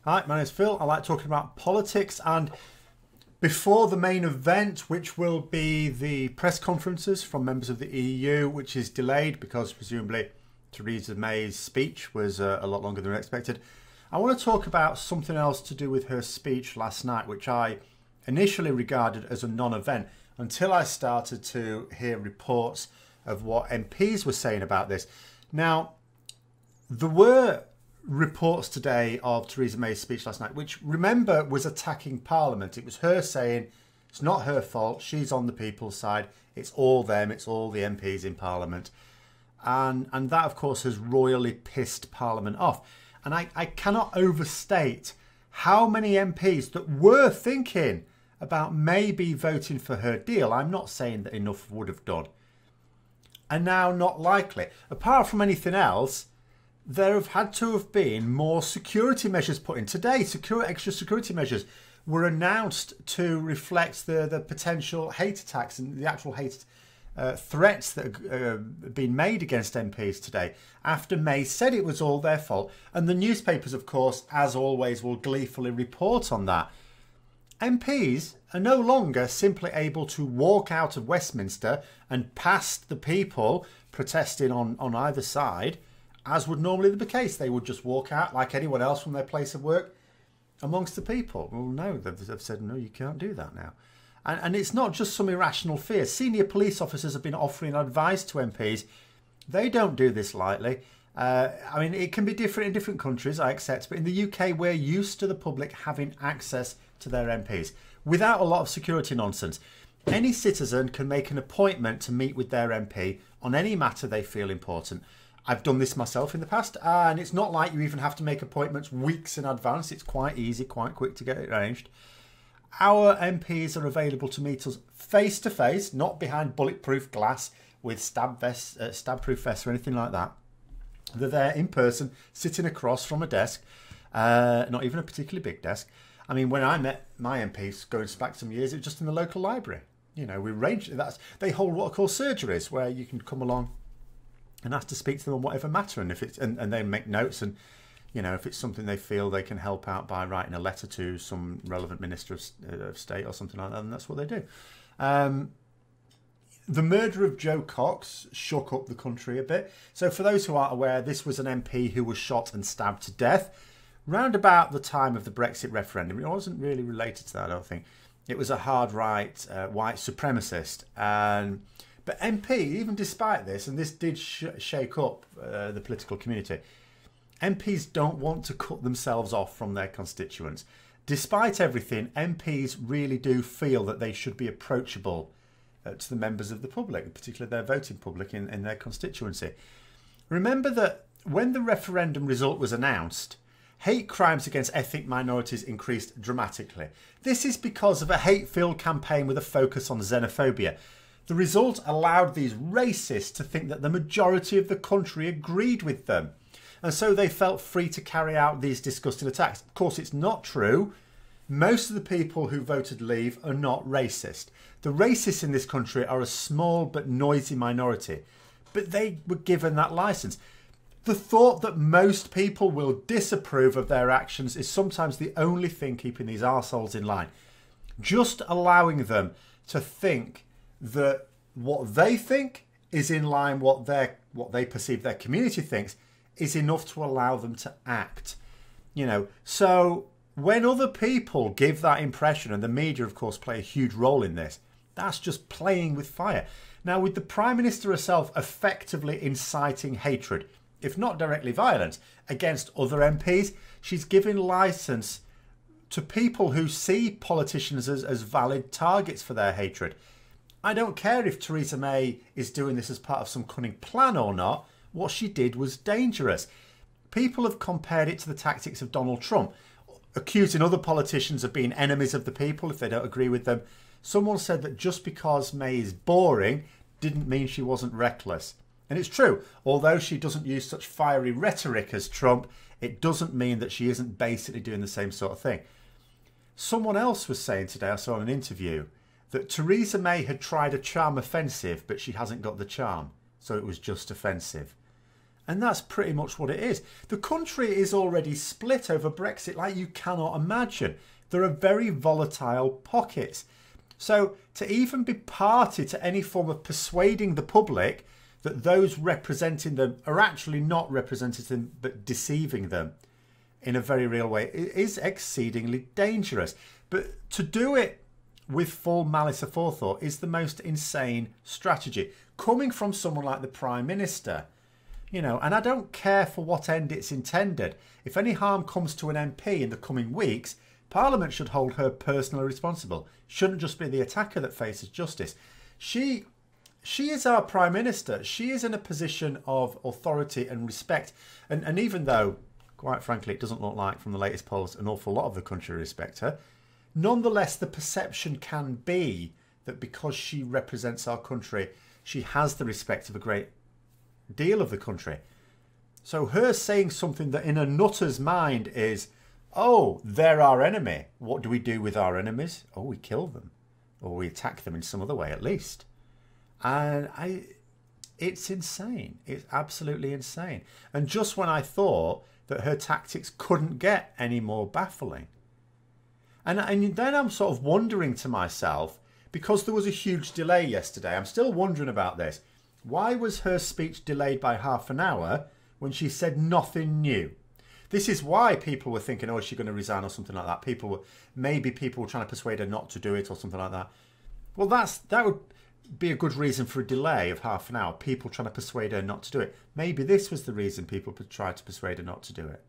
Hi, my name's Phil. I like talking about politics, and before the main event, which will be the press conferences from members of the EU, which is delayed because presumably Theresa May's speech was a lot longer than expected, I want to talk about something else to do with her speech last night, which I initially regarded as a non-event until I started to hear reports of what MPs were saying about this. Now, there were reports today of Theresa May's speech last night, which, remember, was attacking Parliament. It was her saying it's not her fault, she's on the people's side, it's all them, it's all the MPs in Parliament. And that, of course, has royally pissed Parliament off. And I cannot overstate how many MPs that were thinking about maybe voting for her deal, I'm not saying that enough would have done, are now not likely. Apart from anything else, there have had to have been more security measures put in. Today, extra security measures were announced to reflect the potential hate attacks and the actual hate threats that have been made against MPs today, after May said it was all their fault. And the newspapers, of course, as always, will gleefully report on that. MPs are no longer simply able to walk out of Westminster and past the people protesting on either side, as would normally be the case. They would just walk out like anyone else from their place of work amongst the people. Well, no, they've said, no, you can't do that now. And it's not just some irrational fear. Senior police officers have been offering advice to MPs. They don't do this lightly. I mean, it can be different in different countries, I accept, but in the UK, we're used to the public having access to their MPs without a lot of security nonsense. Any citizen can make an appointment to meet with their MP on any matter they feel important. I've done this myself in the past, and it's not like you even have to make appointments weeks in advance. It's quite easy, quite quick to get it arranged. Our MPs are available to meet us face to face, not behind bulletproof glass with stab-proof vests or anything like that. They're there in person, sitting across from a desk, not even a particularly big desk. I mean, when I met my MPs going back some years, it was just in the local library. You know, we arranged that. They hold what are called surgeries, where you can come along and ask to speak to them on whatever matter, and if it's and they make notes, and you know, if it's something they feel they can help out by writing a letter to some relevant minister of state or something like that, and that's what they do. The murder of Joe Cox shook up the country a bit. So for those who aren't aware, this was an MP who was shot and stabbed to death round about the time of the Brexit referendum. It wasn't really related to that, I don't think. It was a hard right, white supremacist. But MP, even despite this, and this did shake up the political community, MPs don't want to cut themselves off from their constituents. Despite everything, MPs really do feel that they should be approachable to the members of the public, particularly their voting public in their constituency. Remember that when the referendum result was announced, hate crimes against ethnic minorities increased dramatically. This is because of a hate-filled campaign with a focus on xenophobia. The result allowed these racists to think that the majority of the country agreed with them, and so they felt free to carry out these disgusting attacks. Of course, it's not true. Most of the people who voted Leave are not racist. The racists in this country are a small but noisy minority, but they were given that licence. The thought that most people will disapprove of their actions is sometimes the only thing keeping these arseholes in line. Just allowing them to think that what they think is in line what they perceive their community thinks is enough to allow them to act. You know, so when other people give that impression, and the media of course play a huge role in this, that's just playing with fire. Now, with the Prime Minister herself effectively inciting hatred, if not directly violence, against other MPs, she's giving licence to people who see politicians as valid targets for their hatred. I don't care if Theresa May is doing this as part of some cunning plan or not. What she did was dangerous. People have compared it to the tactics of Donald Trump, accusing other politicians of being enemies of the people if they don't agree with them. Someone said that just because May is boring didn't mean she wasn't reckless. And it's true. Although she doesn't use such fiery rhetoric as Trump, it doesn't mean that she isn't basically doing the same sort of thing. Someone else was saying today, I saw in an interview, that Theresa May had tried a charm offensive, but she hasn't got the charm, so it was just offensive. And that's pretty much what it is. The country is already split over Brexit like you cannot imagine. There are very volatile pockets. So to even be party to any form of persuading the public that those representing them are actually not representing them but deceiving them in a very real way is exceedingly dangerous. But to do it with full malice aforethought is the most insane strategy. Coming from someone like the Prime Minister, you know, and I don't care for what end it's intended. If any harm comes to an MP in the coming weeks, Parliament should hold her personally responsible. Shouldn't just be the attacker that faces justice. She is our Prime Minister. She is in a position of authority and respect. And even though, quite frankly, it doesn't look like from the latest polls an awful lot of the country respect her, nonetheless, the perception can be that because she represents our country, she has the respect of a great deal of the country. So her saying something that in a nutter's mind is, oh, they're our enemy. What do we do with our enemies? Oh, we kill them. Or we attack them in some other way at least. And it's insane. It's absolutely insane. And just when I thought that her tactics couldn't get any more baffling. And then I'm sort of wondering to myself, because there was a huge delay yesterday, I'm still wondering about this. Why was her speech delayed by half an hour when she said nothing new? This is why people were thinking, oh, is she going to resign or something like that? Maybe people were trying to persuade her not to do it or something like that. Well, that would be a good reason for a delay of half an hour. People trying to persuade her not to do it. Maybe this was the reason people tried to persuade her not to do it.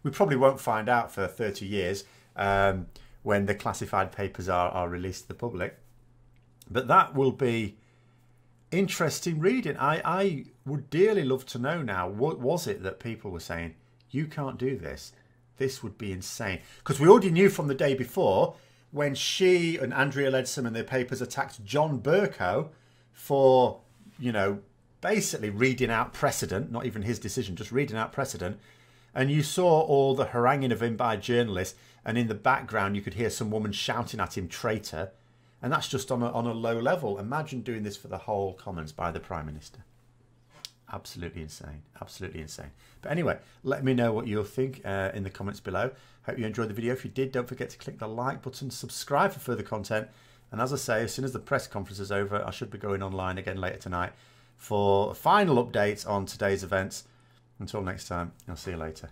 We probably won't find out for 30 years when the classified papers are released to the public. But that will be interesting reading. I would dearly love to know now, what was it that people were saying, you can't do this. This would be insane. Because we already knew from the day before when she and Andrea Leadsom and their papers attacked John Bercow for, you know, basically reading out precedent, not even his decision, just reading out precedent. And you saw all the haranguing of him by journalists, and in the background you could hear some woman shouting at him, traitor. And that's just on a low level. Imagine doing this for the whole Commons by the Prime Minister. Absolutely insane. Absolutely insane. But anyway, let me know what you'll think in the comments below. Hope you enjoyed the video. If you did, don't forget to click the like button, subscribe for further content. And as I say, as soon as the press conference is over, I should be going online again later tonight for final updates on today's events. Until next time, I'll see you later.